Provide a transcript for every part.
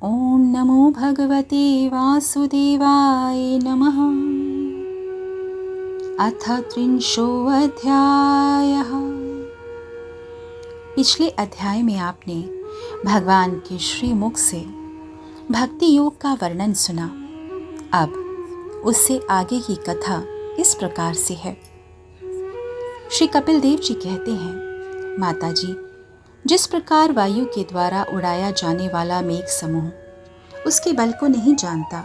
ॐ नमो भगवते वासुदेवाय नमः। अथ 30 पिछले अध्याय में आपने भगवान के श्रीमुख से भक्ति योग का वर्णन सुना। अब उससे आगे की कथा इस प्रकार से है। श्री कपिल देव जी कहते हैं, माता जी, जिस प्रकार वायु के द्वारा उड़ाया जाने वाला मेघ समूह उसके बल को नहीं जानता,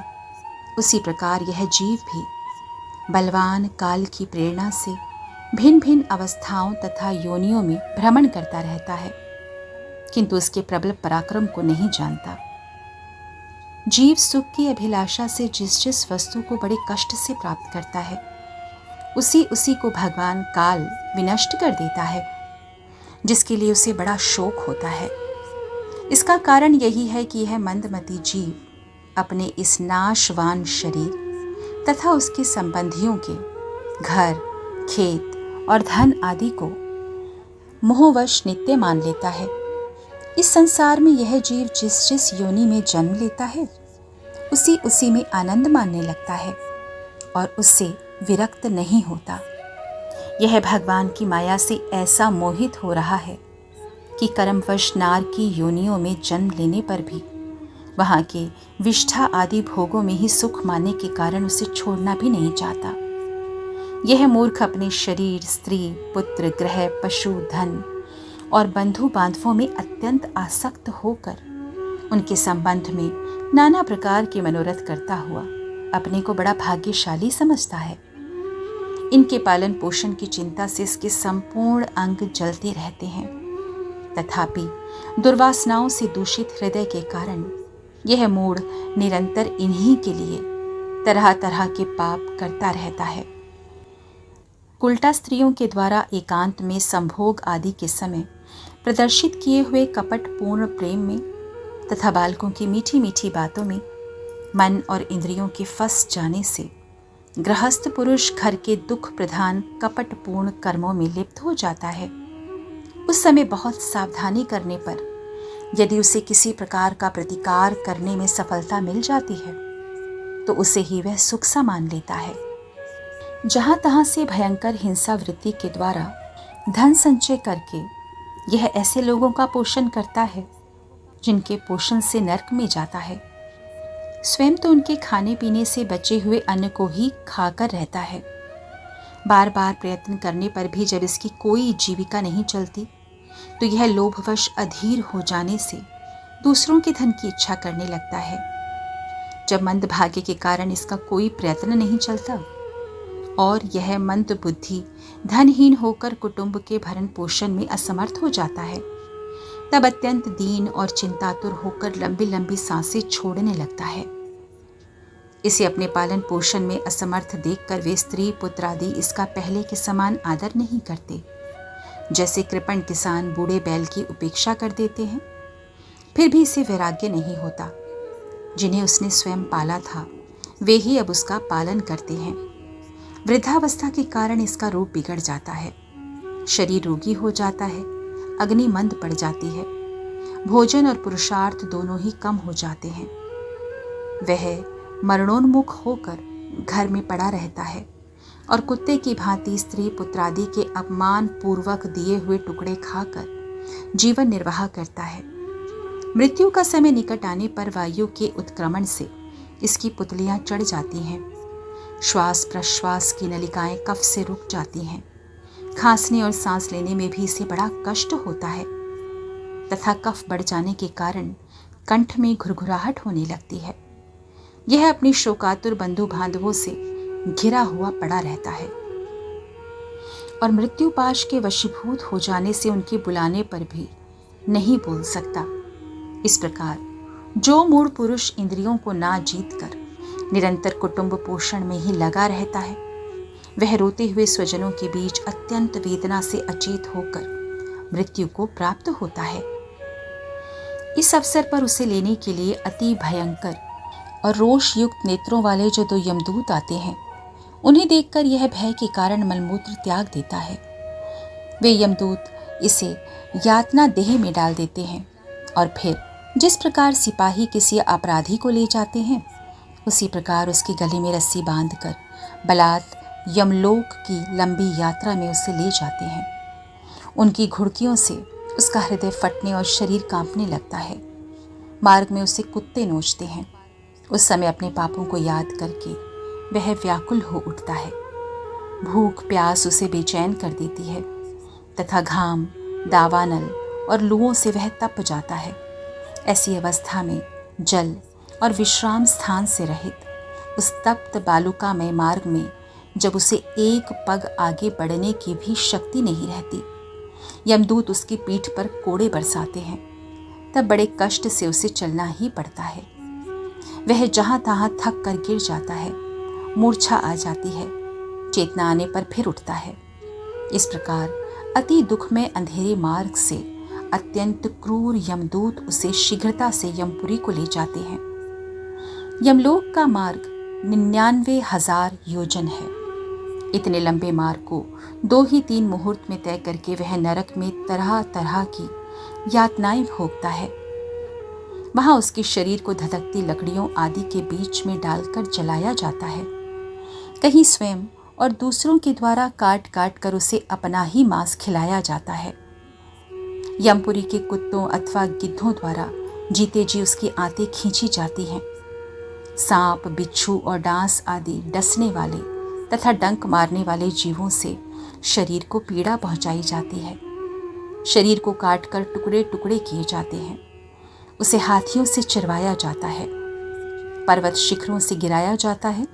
उसी प्रकार यह जीव भी बलवान काल की प्रेरणा से भिन्न भिन्न अवस्थाओं तथा योनियों में भ्रमण करता रहता है, किंतु उसके प्रबल पराक्रम को नहीं जानता। जीव सुख की अभिलाषा से जिस जिस वस्तु को बड़े कष्ट से प्राप्त करता है, उसी उसी को भगवान काल विनष्ट कर देता है, जिसके लिए उसे बड़ा शोक होता है। इसका कारण यही है कि यह मंदमती जीव अपने इस नाशवान शरीर तथा उसके संबंधियों के घर, खेत और धन आदि को मोहवश नित्य मान लेता है। इस संसार में यह जीव जिस जिस योनि में जन्म लेता है, उसी उसी में आनंद मानने लगता है और उससे विरक्त नहीं होता। यह भगवान की माया से ऐसा मोहित हो रहा है कि कर्मवश नार की योनियों में जन्म लेने पर भी वहाँ के विष्ठा आदि भोगों में ही सुख मानने के कारण उसे छोड़ना भी नहीं चाहता। यह मूर्ख अपने शरीर, स्त्री, पुत्र, ग्रह, पशु, धन और बंधु बांधवों में अत्यंत आसक्त होकर उनके संबंध में नाना प्रकार के मनोरथ करता हुआ अपने को बड़ा भाग्यशाली समझता है। इनके पालन पोषण की चिंता से इसके संपूर्ण अंग जलते रहते हैं। तथापि दुर्वासनाओं से दूषित हृदय के कारण यह मूढ़ निरंतर इन्हीं के लिए तरह तरह के पाप करता रहता है। उल्टा स्त्रियों के द्वारा एकांत में संभोग आदि के समय प्रदर्शित किए हुए कपट पूर्ण प्रेम में तथा बालकों की मीठी मीठी बातों में मन और इंद्रियों के फंस जाने से गृहस्थ पुरुष घर के दुख प्रधान कपटपूर्ण कर्मों में लिप्त हो जाता है। उस समय बहुत सावधानी करने पर यदि उसे किसी प्रकार का प्रतिकार करने में सफलता मिल जाती है, तो उसे ही वह सुख सा मान लेता है। जहां तहां से भयंकर हिंसा वृत्ति के द्वारा धन संचय करके यह ऐसे लोगों का पोषण करता है जिनके पोषण से नरक में जाता है। स्वयं तो उनके खाने पीने से बचे हुए अन्न को ही खाकर रहता है। बार बार प्रयत्न करने पर भी जब इसकी कोई जीविका नहीं चलती, तो यह लोभवश अधीर हो जाने से दूसरों के धन की इच्छा करने लगता है। जब मंद भाग्य के कारण इसका कोई प्रयत्न नहीं चलता और यह मंद बुद्धि धनहीन होकर कुटुंब के भरण पोषण में असमर्थ हो जाता है, तब अत्यंत दीन और चिंतातुर होकर लंबी लंबी सांसें छोड़ने लगता है। इसे अपने पालन पोषण में असमर्थ देखकर वे स्त्री पुत्र आदि इसका पहले के समान आदर नहीं करते। जैसे कृपण किसान बूढ़े बैल की उपेक्षा कर देते हैं, फिर भी इसे वैराग्य नहीं होता। जिन्हें उसने स्वयं पाला था, वे ही अब उसका पालन करते हैं। वृद्धावस्था के कारण इसका रूप बिगड़ जाता है, शरीर रोगी हो जाता है, अग्नि मंद पड़ जाती है, भोजन और पुरुषार्थ दोनों ही कम हो जाते हैं। वह मरणोन्मुख होकर घर में पड़ा रहता है और कुत्ते की भांति स्त्री पुत्र आदि के अपमान पूर्वक दिए हुए टुकड़े खाकर जीवन निर्वाह करता है। मृत्यु का समय निकट आने पर वायु के उत्क्रमण से इसकी पुतलियां चढ़ जाती हैं। श्वास प्रश्वास की नलिकाएं कफ से रुक जाती हैं। खांसने और सांस लेने में भी इसे बड़ा कष्ट होता है तथा कफ बढ़ जाने के कारण कंठ में घुरघुराहट होने लगती है। यह अपनी शोकातुर बंधु बांधवों से घिरा हुआ पड़ा रहता है और मृत्युपाश के वशीभूत हो जाने से उनके बुलाने पर भी नहीं बोल सकता। इस प्रकार जो मूढ़ पुरुष इंद्रियों को ना जीत कर निरंतर कुटुंब पोषण में ही लगा रहता है, वह रोते हुए स्वजनों के बीच अत्यंत वेदना से अचेत होकर मृत्यु को प्राप्त होता है। इस अवसर पर उसे लेने के लिए अति भयंकर और रोष युक्त नेत्रों वाले जो दो यमदूत आते हैं, उन्हें देखकर यह भय के कारण मलमूत्र त्याग देता है। वे यमदूत इसे यातना देह में डाल देते हैं और फिर जिस प्रकार सिपाही किसी अपराधी को ले जाते हैं, उसी प्रकार उसके गले में रस्सी बांधकर बलात् यमलोक की लंबी यात्रा में उसे ले जाते हैं। उनकी घुड़कियों से उसका हृदय फटने और शरीर कांपने लगता है। मार्ग में उसे कुत्ते नोचते हैं। उस समय अपने पापों को याद करके वह व्याकुल हो उठता है। भूख प्यास उसे बेचैन कर देती है तथा घाम, दावानल और लुओं से वह तप जाता है। ऐसी अवस्था में जल और विश्राम स्थान से रहित उस तप्त बालुकामय मार्ग में जब उसे एक पग आगे बढ़ने की भी शक्ति नहीं रहती, यमदूत उसकी पीठ पर कोड़े बरसाते हैं, तब बड़े कष्ट से उसे चलना ही पड़ता है। वह जहां तहां थक कर गिर जाता है, मूर्छा आ जाती है, चेतना आने पर फिर उठता है। इस प्रकार अति दुख में अंधेरे मार्ग से अत्यंत क्रूर यमदूत उसे शीघ्रता से यमपुरी को ले जाते हैं। यमलोक का मार्ग 99,000 योजन है। इतने लंबे मार्ग को 2 ही 3 मुहूर्त में तय करके वह नरक में तरह तरह की यातनाएं भोगता है। वहां उसके शरीर को धधकती लकड़ियों आदि के बीच में डालकर जलाया जाता है। कहीं स्वयं और दूसरों के द्वारा काट काट कर उसे अपना ही मांस खिलाया जाता है। यमपुरी के कुत्तों अथवा गिद्धों द्वारा जीते जी उसकी आंतें खींची जाती हैं। सांप, बिच्छू और डांस आदि डसने वाले तथा डंक मारने वाले जीवों से शरीर को पीड़ा पहुंचाई जाती है। शरीर को काटकर टुकड़े टुकड़े किए जाते हैं। उसे हाथियों से चिरवाया जाता है, पर्वत शिखरों से गिराया जाता है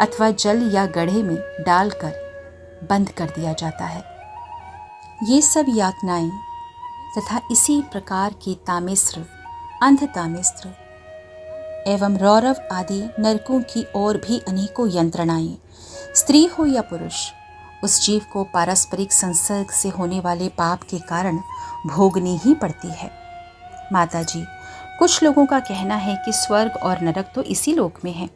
अथवा जल या गड्ढे में डालकर बंद कर दिया जाता है। ये सब यातनाएं तथा इसी प्रकार की तामिस्र, अंधतामिस्र एवं रौरव आदि नरकों की और भी अनेकों यंत्रणाएं स्त्री हो या पुरुष उस जीव को पारस्परिक संसर्ग से होने वाले पाप के कारण भोगनी ही पड़ती है। माताजी, कुछ लोगों का कहना है कि स्वर्ग और नरक तो इसी लोक में है,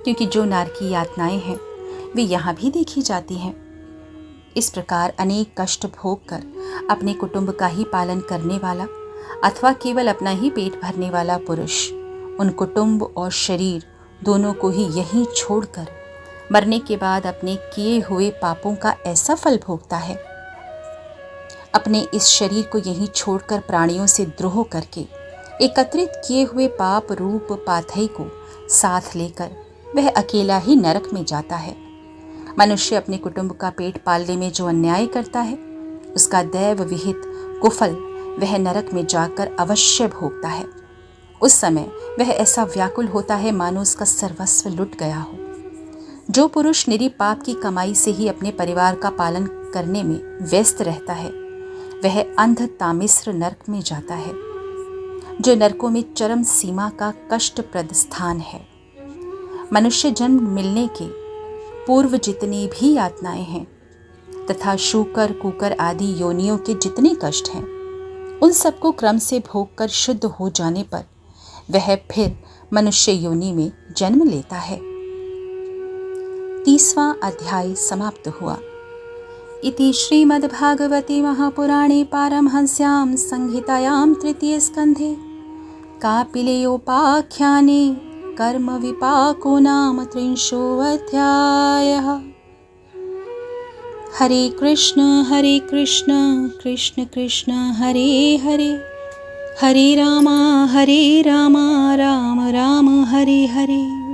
क्योंकि जो नारकी यातनाएं हैं वे यहाँ भी देखी जाती हैं। इस प्रकार अनेक कष्ट भोग कर अपने कुटुंब का ही पालन करने वाला अथवा केवल अपना ही पेट भरने वाला पुरुष उन कुटुंब और शरीर दोनों को ही यहीं छोड़कर मरने के बाद अपने किए हुए पापों का ऐसा फल भोगता है। अपने इस शरीर को यहीं छोड़कर प्राणियों से द्रोह करके एकत्रित किए हुए पाप रूप पाथई को साथ लेकर वह अकेला ही नरक में जाता है। मनुष्य अपने कुटुंब का पेट पालने में जो अन्याय करता है, उसका दैव विहित कुफल वह नरक में जाकर अवश्य भोगता है। उस समय वह ऐसा व्याकुल होता है मानो उसका सर्वस्व लुट गया हो। जो पुरुष निरी पाप की कमाई से ही अपने परिवार का पालन करने में व्यस्त रहता है, वह अंध तामिस्र नरक में जाता है, जो नरकों में चरम सीमा का कष्टप्रद स्थान है। मनुष्य जन्म मिलने के पूर्व जितनी भी यातनाएं हैं तथा शूकर, कुकर आदि योनियों के जितने कष्ट हैं, उन सबको क्रम से भोग कर शुद्ध हो जाने पर वह फिर मनुष्य योनि में जन्म लेता है। 30वां अध्याय समाप्त हुआ। इति श्रीमद्भागवते महापुराणे पारमहंस्यां संहितायां 3 स्कन्धे कापिलेयोपाख्याने कर्म विपाको नाम 30 हरे कृष्ण कृष्ण कृष्ण हरे हरे, हरे राम राम राम हरे हरे।